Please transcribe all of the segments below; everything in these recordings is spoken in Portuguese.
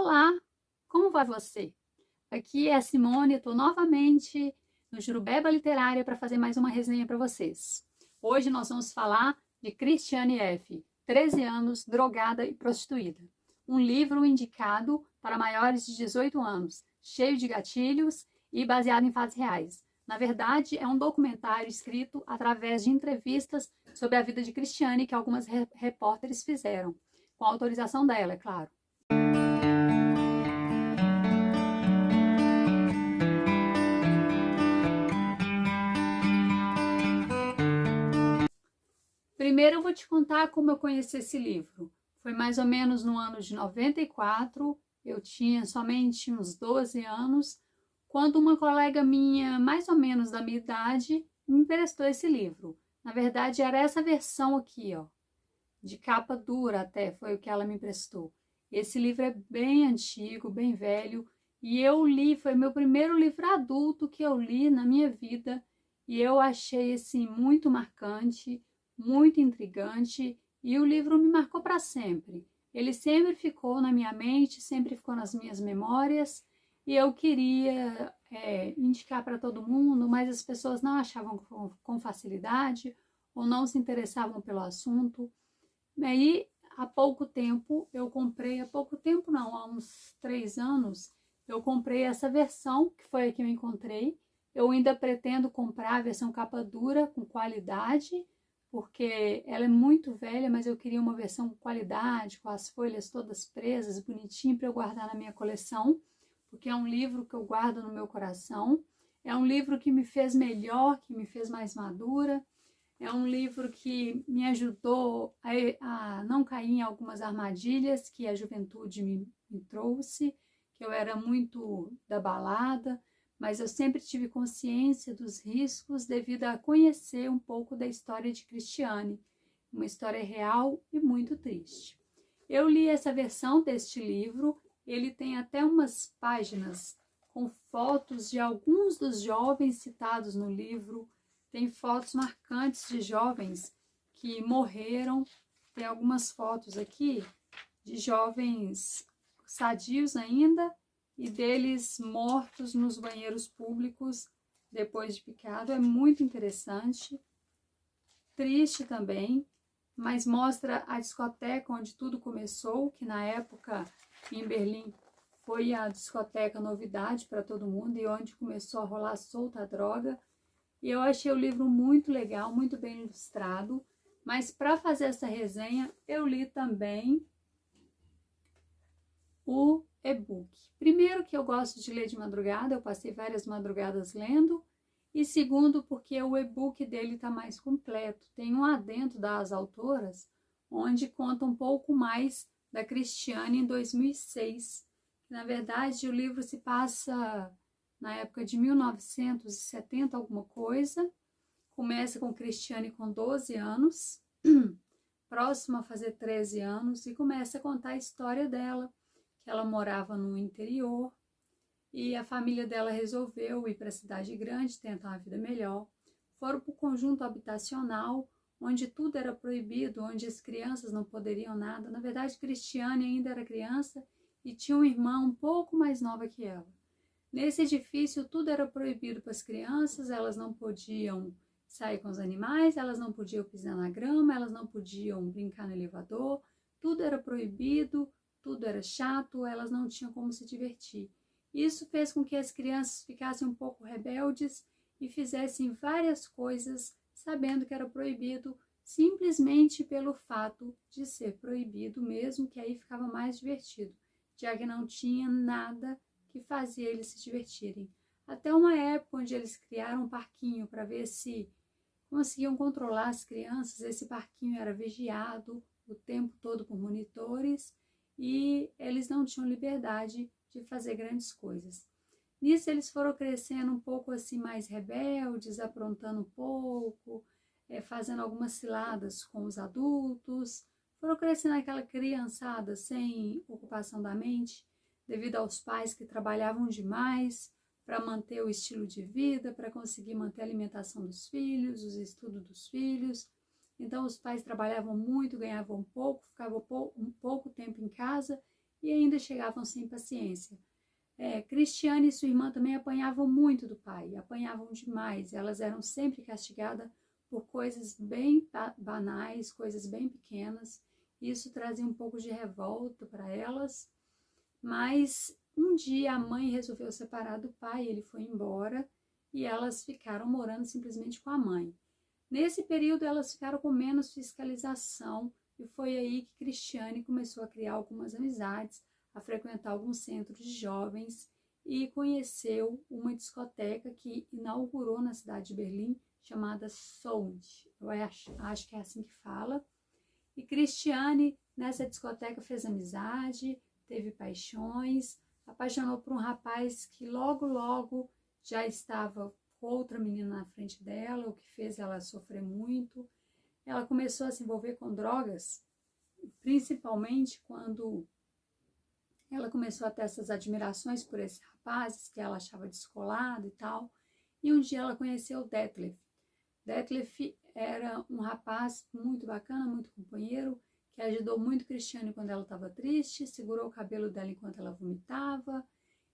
Olá, como vai você? Aqui é a Simone, estou novamente no Jurubeba Literária para fazer mais uma resenha para vocês. Hoje nós vamos falar de Cristiane F., 13 anos, drogada e prostituída. Um livro indicado para maiores de 18 anos, cheio de gatilhos e baseado em fatos reais. Na verdade, é um documentário escrito através de entrevistas sobre a vida de Cristiane que algumas repórteres fizeram, com a autorização dela, é claro. Primeiro eu vou te contar como eu conheci esse livro. Foi mais ou menos no ano de 94, eu tinha somente uns 12 anos, quando uma colega minha, mais ou menos da minha idade, me emprestou esse livro. Na verdade, era essa versão aqui, ó, de capa dura até, foi o que ela me emprestou. Esse livro é bem antigo, bem velho, e eu li, foi meu primeiro livro adulto que eu li na minha vida, e eu achei, assim, muito marcante, muito intrigante, e o livro me marcou para sempre. Ele sempre ficou na minha mente, sempre ficou nas minhas memórias, e eu queria indicar para todo mundo, mas as pessoas não achavam com facilidade, ou não se interessavam pelo assunto. Aí, há pouco tempo, eu comprei, há pouco tempo não, há uns 3 anos, eu comprei essa versão, que foi a que eu encontrei. Eu ainda pretendo comprar a versão capa dura, com qualidade, porque ela é muito velha, mas eu queria uma versão com qualidade, com as folhas todas presas, bonitinho, para eu guardar na minha coleção, porque é um livro que eu guardo no meu coração. É um livro que me fez melhor, que me fez mais madura. É um livro que me ajudou a não cair em algumas armadilhas que a juventude me trouxe, que eu era muito da balada, mas eu sempre tive consciência dos riscos devido a conhecer um pouco da história de Cristiane, uma história real e muito triste. Eu li essa versão deste livro, ele tem até umas páginas com fotos de alguns dos jovens citados no livro. Tem fotos marcantes de jovens que morreram. Tem algumas fotos aqui de jovens sadios ainda e deles mortos nos banheiros públicos depois de picado. É muito interessante. Triste também, mas mostra a discoteca onde tudo começou, que na época em Berlim foi a discoteca novidade para todo mundo e onde começou a rolar solta a droga. E eu achei o livro muito legal, muito bem ilustrado, mas para fazer essa resenha eu li também o e-book. Primeiro que eu gosto de ler de madrugada, eu passei várias madrugadas lendo, e segundo porque o e-book dele está mais completo. Tem um adendo das autoras, onde conta um pouco mais da Cristiane em 2006. Na verdade, o livro se passa na época de 1970 alguma coisa. Começa com Cristiane com 12 anos, próxima a fazer 13 anos, e começa a contar a história dela, que ela morava no interior, e a família dela resolveu ir para a cidade grande, tentar uma vida melhor. Foram para o conjunto habitacional, onde tudo era proibido, onde as crianças não poderiam nada. Na verdade, Cristiane ainda era criança e tinha uma irmã um pouco mais nova que ela. Nesse edifício, tudo era proibido para as crianças, elas não podiam sair com os animais, elas não podiam pisar na grama, elas não podiam brincar no elevador, tudo era proibido, tudo era chato, elas não tinham como se divertir. Isso fez com que as crianças ficassem um pouco rebeldes e fizessem várias coisas sabendo que era proibido, simplesmente pelo fato de ser proibido mesmo, que aí ficava mais divertido, já que não tinha nada que fazia eles se divertirem. Até uma época onde eles criaram um parquinho para ver se conseguiam controlar as crianças. Esse parquinho era vigiado o tempo todo por monitores e eles não tinham liberdade de fazer grandes coisas. Nisso eles foram crescendo um pouco assim mais rebeldes, aprontando um pouco, fazendo algumas ciladas com os adultos. Foram crescendo aquela criançada sem ocupação da mente, devido aos pais que trabalhavam demais para manter o estilo de vida, para conseguir manter a alimentação dos filhos, os estudos dos filhos. Então os pais trabalhavam muito, ganhavam pouco, ficavam um pouco tempo em casa e ainda chegavam sem paciência. Cristiane e sua irmã também apanhavam muito do pai, apanhavam demais. Elas eram sempre castigadas por coisas bem banais, coisas bem pequenas. Isso trazia um pouco de revolta para elas. Mas um dia a mãe resolveu separar do pai, ele foi embora e elas ficaram morando simplesmente com a mãe. Nesse período elas ficaram com menos fiscalização e foi aí que Cristiane começou a criar algumas amizades, a frequentar alguns centros de jovens e conheceu uma discoteca que inaugurou na cidade de Berlim, chamada Sound. Eu acho que é assim que fala. E Cristiane, nessa discoteca, fez amizade, teve paixões, apaixonou por um rapaz que logo já estava com outra menina na frente dela, o que fez ela sofrer muito. Ela começou a se envolver com drogas, principalmente quando ela começou a ter essas admirações por esses rapazes que ela achava descolado e tal. E um dia ela conheceu o Detlef. Detlef era um rapaz muito bacana, muito companheiro, que ajudou muito Cristiane quando ela estava triste, segurou o cabelo dela enquanto ela vomitava.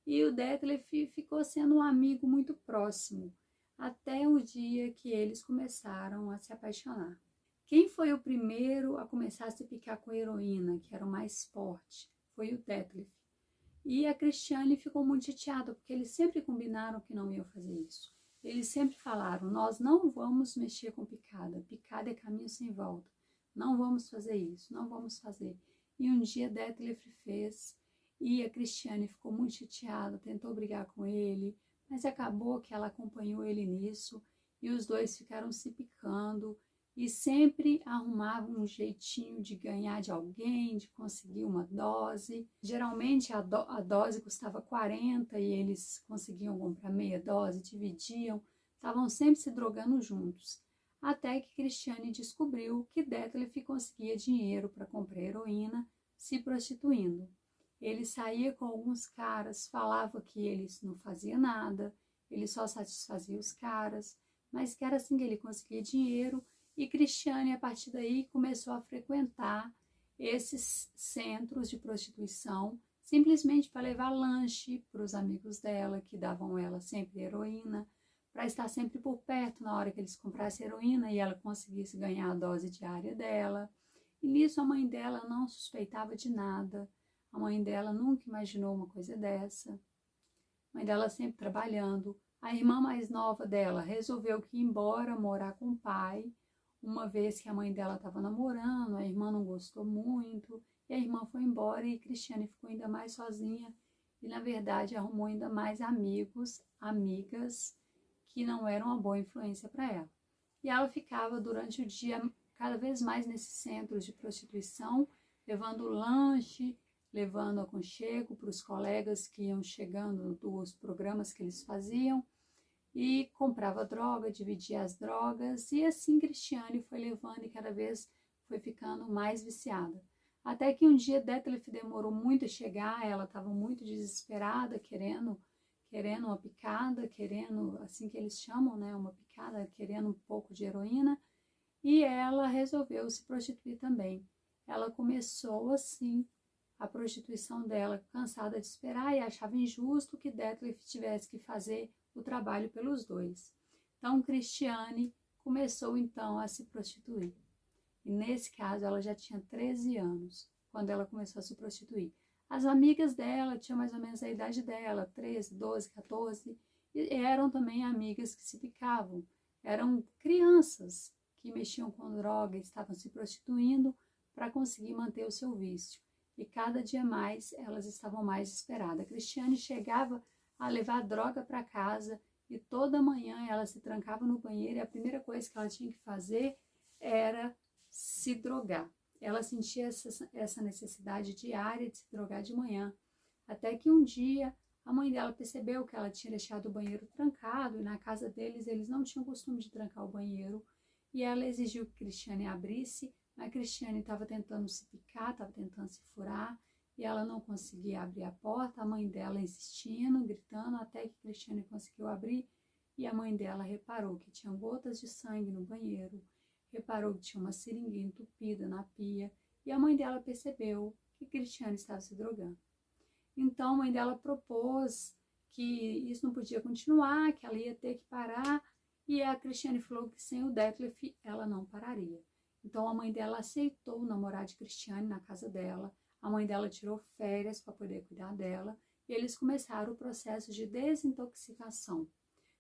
E o Detlef ficou sendo um amigo muito próximo, até o dia que eles começaram a se apaixonar. Quem foi o primeiro a começar a se picar com heroína, que era o mais forte? Foi o Detlef. E a Cristiane ficou muito chateada, porque eles sempre combinaram que não iam fazer isso. Eles sempre falaram, nós não vamos mexer com picada, picada é caminho sem volta, não vamos fazer isso, não vamos fazer. E um dia Detlef fez, e a Cristiane ficou muito chateada, tentou brigar com ele, mas acabou que ela acompanhou ele nisso, e os dois ficaram se picando, e sempre arrumavam um jeitinho de ganhar de alguém, de conseguir uma dose. Geralmente a dose custava 40 e eles conseguiam comprar meia dose, dividiam, estavam sempre se drogando juntos. Até que Cristiane descobriu que Detlef conseguia dinheiro para comprar heroína se prostituindo. Ele saía com alguns caras, falava que eles não faziam nada, ele só satisfazia os caras, mas que era assim que ele conseguia dinheiro. E Cristiane, a partir daí, começou a frequentar esses centros de prostituição, simplesmente para levar lanche para os amigos dela, que davam ela sempre heroína, para estar sempre por perto na hora que eles comprassem heroína e ela conseguisse ganhar a dose diária dela. E nisso a mãe dela não suspeitava de nada. A mãe dela nunca imaginou uma coisa dessa. A mãe dela sempre trabalhando. A irmã mais nova dela resolveu que ia embora morar com o pai, uma vez que a mãe dela estava namorando, a irmã não gostou muito, e a irmã foi embora e Cristiane ficou ainda mais sozinha e, na verdade, arrumou ainda mais amigos, amigas, que não eram uma boa influência para ela. E ela ficava durante o dia cada vez mais nesses centros de prostituição, levando lanche, levando aconchego para os colegas que iam chegando dos programas que eles faziam, e comprava droga, dividia as drogas, e assim Cristiane foi levando e cada vez foi ficando mais viciada. Até que um dia Detlef demorou muito a chegar, ela estava muito desesperada, querendo uma picada, querendo, assim que eles chamam, né, uma picada, querendo um pouco de heroína, e ela resolveu se prostituir também. Ela começou assim a prostituição dela, cansada de esperar, e achava injusto que Detlef tivesse que fazer o trabalho pelos dois. Então, Cristiane começou então a se prostituir. E nesse caso, ela já tinha 13 anos, quando ela começou a se prostituir. As amigas dela tinham mais ou menos a idade dela, 13, 12, 14, e eram também amigas que se picavam. Eram crianças que mexiam com droga e estavam se prostituindo para conseguir manter o seu vício. E cada dia mais elas estavam mais desesperadas. A Cristiane chegava a levar droga para casa e toda manhã ela se trancava no banheiro e a primeira coisa que ela tinha que fazer era se drogar. Ela sentia essa necessidade diária de se drogar de manhã, até que um dia a mãe dela percebeu que ela tinha deixado o banheiro trancado e na casa deles eles não tinham costume de trancar o banheiro, e ela exigiu que Cristiane abrisse, mas a Cristiane estava tentando se picar, estava tentando se furar, e ela não conseguia abrir a porta, a mãe dela insistindo, gritando, até que Cristiane conseguiu abrir, e a mãe dela reparou que tinha gotas de sangue no banheiro, reparou que tinha uma seringa entupida na pia, e a mãe dela percebeu que Cristiane estava se drogando. Então a mãe dela propôs que isso não podia continuar, que ela ia ter que parar, e a Cristiane falou que sem o Detlef ela não pararia. Então a mãe dela aceitou namorar de Cristiane na casa dela, a mãe dela tirou férias para poder cuidar dela, e eles começaram o processo de desintoxicação.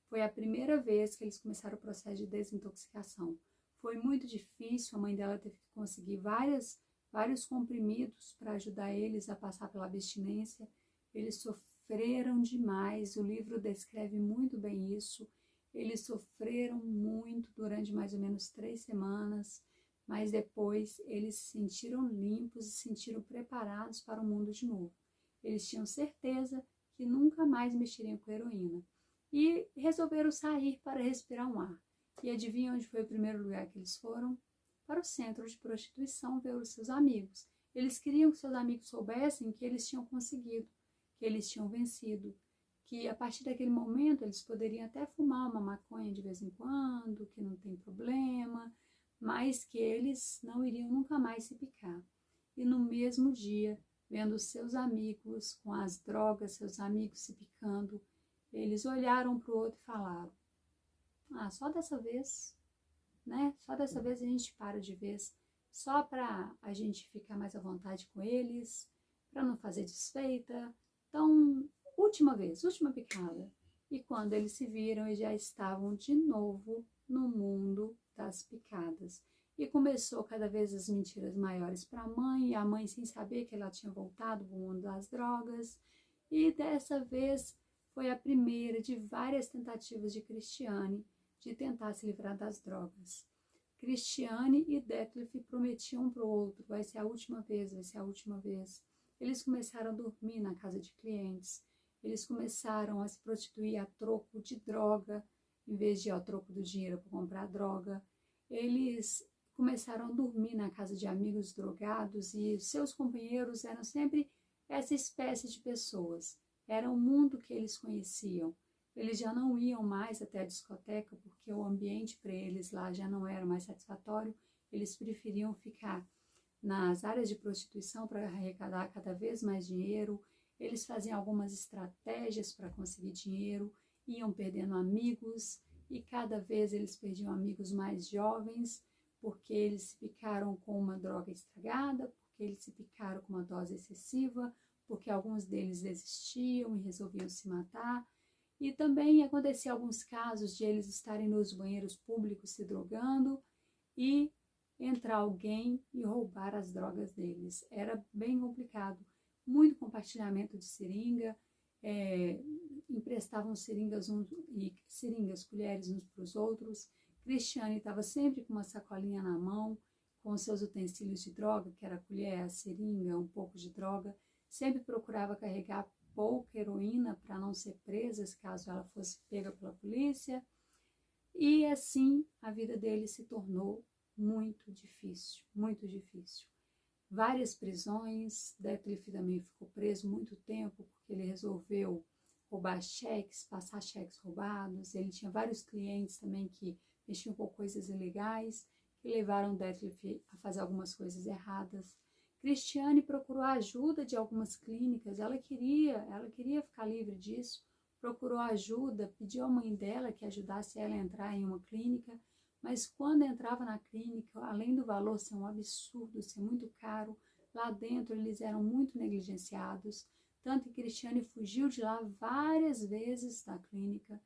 Foi a primeira vez que eles começaram o processo de desintoxicação. Foi muito difícil, a mãe dela teve que conseguir vários comprimidos para ajudar eles a passar pela abstinência. Eles sofreram demais, o livro descreve muito bem isso. Eles sofreram muito durante mais ou menos 3 semanas, mas depois eles se sentiram limpos e se sentiram preparados para o mundo de novo. Eles tinham certeza que nunca mais mexeriam com heroína e resolveram sair para respirar um ar. E adivinha onde foi o primeiro lugar que eles foram? Para o centro de prostituição ver os seus amigos. Eles queriam que seus amigos soubessem que eles tinham conseguido, que eles tinham vencido, que a partir daquele momento eles poderiam até fumar uma maconha de vez em quando, que não tem problema, mas que eles não iriam nunca mais se picar. E no mesmo dia, vendo seus amigos com as drogas, seus amigos se picando, eles olharam para o outro e falaram: ah, só dessa vez, né? Só dessa vez a gente para de vez, só para a gente ficar mais à vontade com eles, para não fazer desfeita. Então, última vez, última picada. E quando eles se viram, eles já estavam de novo no mundo das picadas. E começou cada vez as mentiras maiores para a mãe sem saber que ela tinha voltado para o mundo das drogas. E dessa vez foi a primeira de várias tentativas de Cristiane de tentar se livrar das drogas. Cristiane e Detlef prometiam um para o outro: vai ser a última vez, vai ser a última vez. Eles começaram a dormir na casa de clientes, eles começaram a se prostituir a troco de droga, em vez de a troco do dinheiro para comprar droga. Eles começaram a dormir na casa de amigos drogados e seus companheiros eram sempre essa espécie de pessoas. Era o mundo que eles conheciam. Eles já não iam mais até a discoteca porque o ambiente para eles lá já não era mais satisfatório. Eles preferiam ficar nas áreas de prostituição para arrecadar cada vez mais dinheiro. Eles faziam algumas estratégias para conseguir dinheiro, iam perdendo amigos e cada vez eles perdiam amigos mais jovens porque eles se picaram com uma droga estragada, porque eles se picaram com uma dose excessiva, porque alguns deles desistiam e resolviam se matar. E também acontecia alguns casos de eles estarem nos banheiros públicos se drogando e entrar alguém e roubar as drogas deles. Era bem complicado. Muito compartilhamento de seringa, emprestavam seringas colheres uns para os outros. Cristiane estava sempre com uma sacolinha na mão, com seus utensílios de droga, que era a colher, a seringa, um pouco de droga. Sempre procurava carregar pouca heroína para não ser presa, caso ela fosse pega pela polícia. E assim a vida dele se tornou muito difícil, muito difícil. Várias prisões, Detlef também ficou preso muito tempo porque ele resolveu roubar cheques, passar cheques roubados. Ele tinha vários clientes também que mexiam com coisas ilegais, que levaram Detlef a fazer algumas coisas erradas. Cristiane procurou a ajuda de algumas clínicas, ela queria ficar livre disso, procurou ajuda, pediu à mãe dela que ajudasse ela a entrar em uma clínica, mas quando entrava na clínica, além do valor ser um absurdo, ser muito caro, lá dentro eles eram muito negligenciados, tanto que Cristiane fugiu de lá várias vezes da clínica.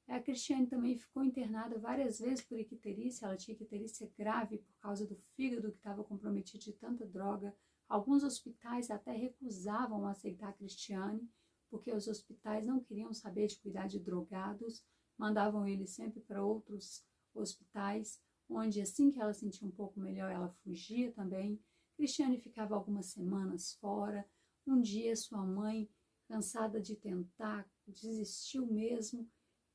A Cristiane também ficou internada várias vezes por icterícia, ela tinha icterícia grave por causa do fígado que estava comprometido de tanta droga. Alguns hospitais até recusavam aceitar a Cristiane, porque os hospitais não queriam saber de cuidar de drogados, mandavam ele sempre para outros hospitais, onde assim que ela sentia um pouco melhor, ela fugia também. Cristiane ficava algumas semanas fora. Um dia sua mãe, cansada de tentar, desistiu mesmo,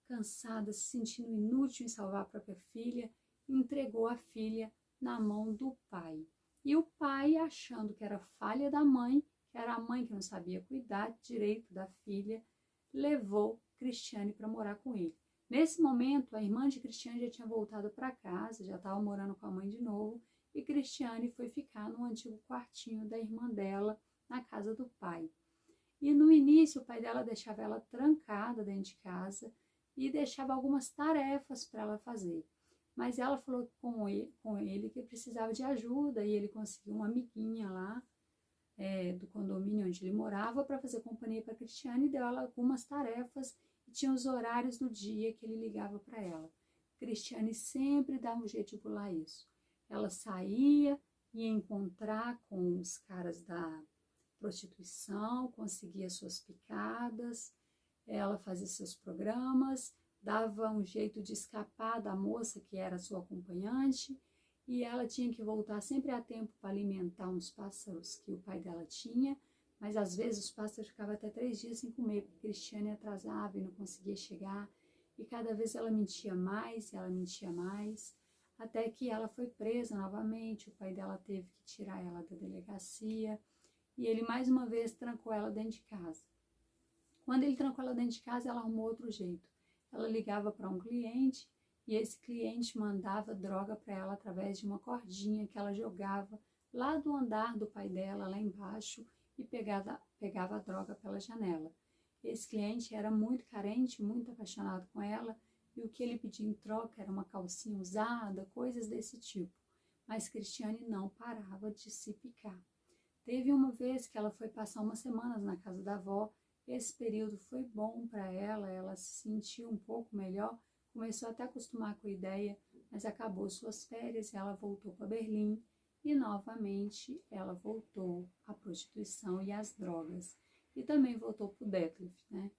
cansada, se sentindo inútil em salvar a própria filha, entregou a filha na mão do pai. E o pai, achando que era falha da mãe, que era a mãe que não sabia cuidar direito da filha, levou Cristiane para morar com ele. Nesse momento, a irmã de Cristiane já tinha voltado para casa, já estava morando com a mãe de novo, e Cristiane foi ficar no antigo quartinho da irmã dela, na casa do pai. E no início o pai dela deixava ela trancada dentro de casa e deixava algumas tarefas para ela fazer. Mas ela falou com ele que precisava de ajuda e ele conseguiu uma amiguinha lá do condomínio onde ele morava para fazer companhia para a Cristiane e deu ela algumas tarefas e tinha os horários do dia que ele ligava para ela. Cristiane sempre dava um jeito de pular isso. Ela saía, ia encontrar com os caras da prostituição, conseguia suas picadas, ela fazia seus programas, dava um jeito de escapar da moça que era sua acompanhante e ela tinha que voltar sempre a tempo para alimentar uns pássaros que o pai dela tinha, mas às vezes os pássaros ficavam até 3 dias sem comer, porque Cristiane atrasava e não conseguia chegar, e cada vez ela mentia mais, até que ela foi presa novamente, o pai dela teve que tirar ela da delegacia, e ele mais uma vez trancou ela dentro de casa. Quando ele trancou ela dentro de casa, ela arrumou outro jeito. Ela ligava para um cliente, e esse cliente mandava droga para ela através de uma cordinha que ela jogava lá do andar do pai dela, lá embaixo, e pegava a droga pela janela. Esse cliente era muito carente, muito apaixonado com ela, e o que ele pedia em troca era uma calcinha usada, coisas desse tipo. Mas Cristiane não parava de se picar. Teve uma vez que ela foi passar umas semanas na casa da avó, esse período foi bom para ela se sentiu um pouco melhor, começou até a acostumar com a ideia, mas acabou suas férias e ela voltou para Berlim e novamente ela voltou à prostituição e às drogas. E também voltou para o Detlef, né?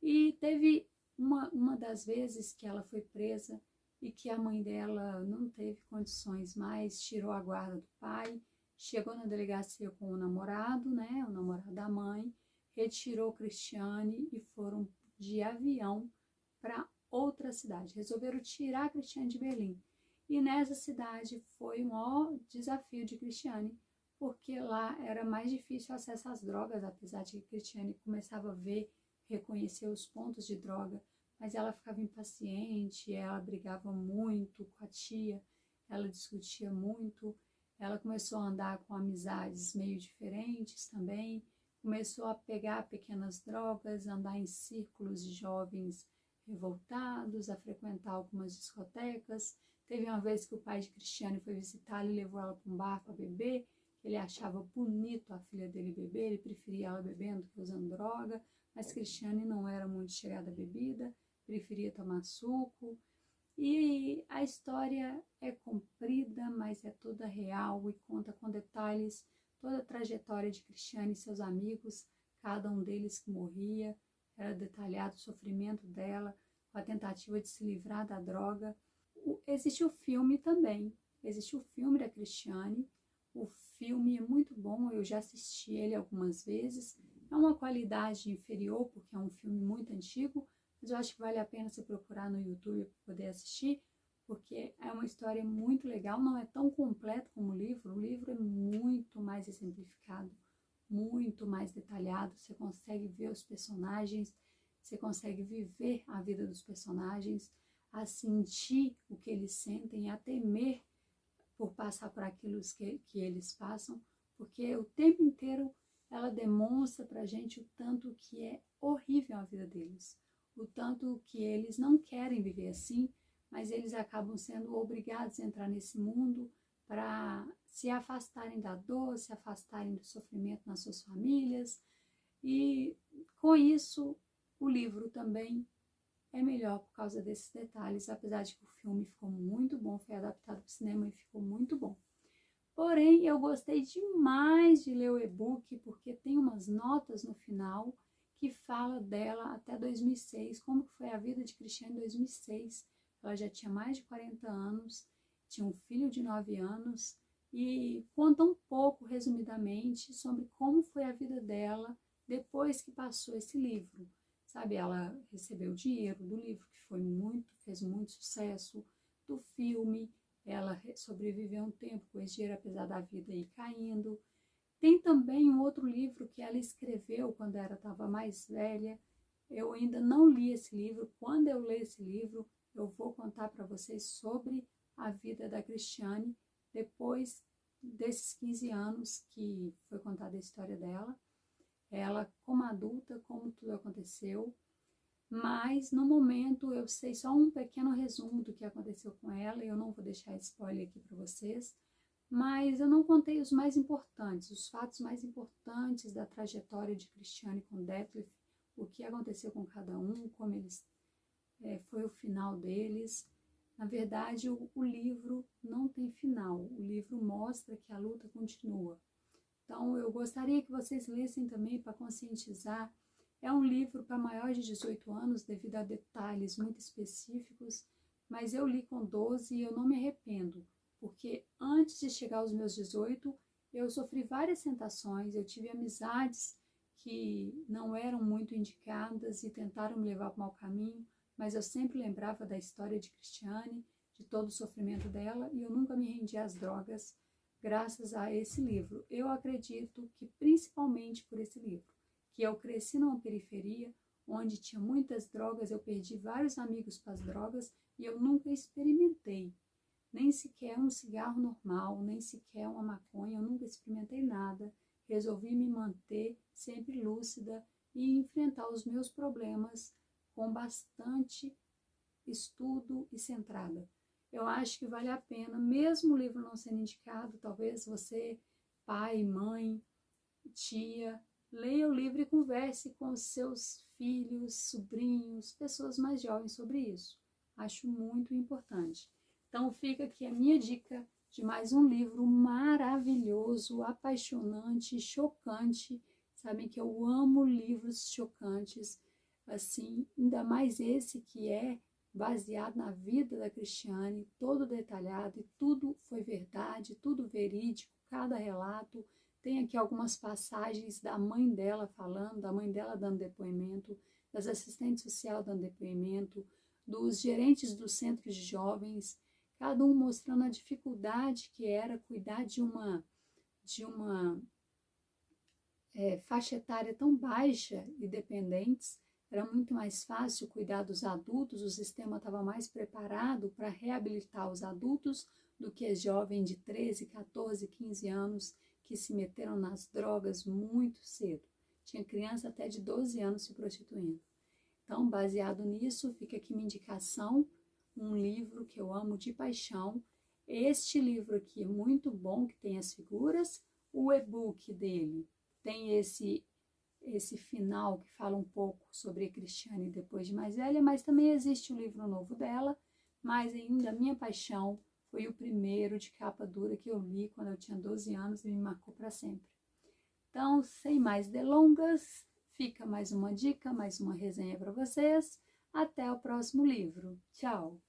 E teve uma das vezes que ela foi presa e que a mãe dela não teve condições mais, tirou a guarda do pai, chegou na delegacia com o namorado, né? O namorado da mãe, retirou Cristiane e foram de avião para outra cidade. Resolveram tirar a Cristiane de Berlim. E nessa cidade foi o maior desafio de Cristiane, porque lá era mais difícil o acesso às drogas, apesar de que Cristiane começava a ver, reconhecer os pontos de droga, mas ela ficava impaciente, ela brigava muito com a tia, ela discutia muito, ela começou a andar com amizades meio diferentes também, começou a pegar pequenas drogas, andar em círculos de jovens revoltados, a frequentar algumas discotecas. Teve uma vez que o pai de Cristiane foi visitá-la e levou ela para um bar para beber. Ele achava bonito a filha dele beber, ele preferia ela bebendo que usando droga, mas Cristiane não era muito chegada à bebida, preferia tomar suco. E a história é comprida, mas é toda real e conta com detalhes toda a trajetória de Cristiane e seus amigos, cada um deles que morria, era detalhado o sofrimento dela, a tentativa de se livrar da droga. Existe o filme também, existe o filme da Cristiane, o filme é muito bom, eu já assisti ele algumas vezes, é uma qualidade inferior porque é um filme muito antigo, mas eu acho que vale a pena você procurar no YouTube para poder assistir, porque é uma história muito legal, não é tão completo como o livro é muito mais exemplificado, muito mais detalhado, você consegue ver os personagens, você consegue viver a vida dos personagens, a sentir o que eles sentem, a temer por passar por aquilo que eles passam, porque o tempo inteiro ela demonstra pra gente o tanto que é horrível a vida deles, o tanto que eles não querem viver assim, mas eles acabam sendo obrigados a entrar nesse mundo para se afastarem da dor, se afastarem do sofrimento nas suas famílias. E com isso, o livro também é melhor por causa desses detalhes, apesar de que o filme ficou muito bom, foi adaptado para o cinema e ficou muito bom. Porém, eu gostei demais de ler o e-book, porque tem umas notas no final que fala dela até 2006, como que foi a vida de Cristiane em 2006. Ela já tinha mais de 40 anos, tinha um filho de 9 anos e conta um pouco, resumidamente, sobre como foi a vida dela depois que passou esse livro. Sabe, ela recebeu o dinheiro do livro, que fez muito sucesso, do filme, ela sobreviveu um tempo com esse dinheiro, apesar da vida ir caindo. Tem também um outro livro que ela escreveu quando ela estava mais velha. Eu ainda não li esse livro. Quando eu ler esse livro, eu vou contar para vocês sobre a vida da Cristiane depois desses 15 anos que foi contada a história dela, ela como adulta, como tudo aconteceu, mas no momento eu sei só um pequeno resumo do que aconteceu com ela, e eu não vou deixar spoiler aqui para vocês, mas eu não contei os mais importantes, os fatos mais importantes da trajetória de Christiane com Detlef, o que aconteceu com cada um, como eles foi o final deles. Na verdade, o livro não tem final, o livro mostra que a luta continua. Então, eu gostaria que vocês lessem também para conscientizar. É um livro para maiores de 18 anos, devido a detalhes muito específicos, mas eu li com 12 e eu não me arrependo, porque antes de chegar aos meus 18, eu sofri várias tentações, eu tive amizades que não eram muito indicadas e tentaram me levar para o mau caminho, mas eu sempre lembrava da história de Christiane, de todo o sofrimento dela, e eu nunca me rendi às drogas graças a esse livro. Eu acredito que principalmente por esse livro, que eu cresci numa periferia onde tinha muitas drogas, eu perdi vários amigos para as drogas e eu nunca experimentei, nem sequer um cigarro normal, nem sequer uma maconha, eu nunca experimentei nada. Resolvi me manter sempre lúcida e enfrentar os meus problemas com bastante estudo e centrada. Eu acho que vale a pena, mesmo o livro não sendo indicado, talvez você, pai, mãe, tia, leia o livro e converse com os seus filhos, sobrinhos, pessoas mais jovens sobre isso. Acho muito importante. Então fica aqui a minha dica de mais um livro maravilhoso, apaixonante, chocante. Sabem que eu amo livros chocantes, assim, ainda mais esse que é baseado na vida da Christiane, todo detalhado, e tudo foi verdade, tudo verídico, cada relato. Tem aqui algumas passagens da mãe dela falando, da mãe dela dando depoimento, das assistentes sociais dando depoimento, dos gerentes dos centros de jovens, cada um mostrando a dificuldade que era cuidar de uma faixa etária tão baixa e dependentes. Era muito mais fácil cuidar dos adultos, o sistema estava mais preparado para reabilitar os adultos do que os jovens de 13, 14, 15 anos que se meteram nas drogas muito cedo. Tinha criança até de 12 anos se prostituindo. Então, baseado nisso, fica aqui minha indicação, um livro que eu amo de paixão. Este livro aqui é muito bom, que tem as figuras. O e-book dele tem esse final que fala um pouco sobre a Christiane depois de mais velha, mas também existe o livro novo dela, mas ainda a minha paixão foi o primeiro de capa dura que eu li quando eu tinha 12 anos e me marcou para sempre. Então, sem mais delongas, fica mais uma dica, mais uma resenha para vocês. Até o próximo livro. Tchau!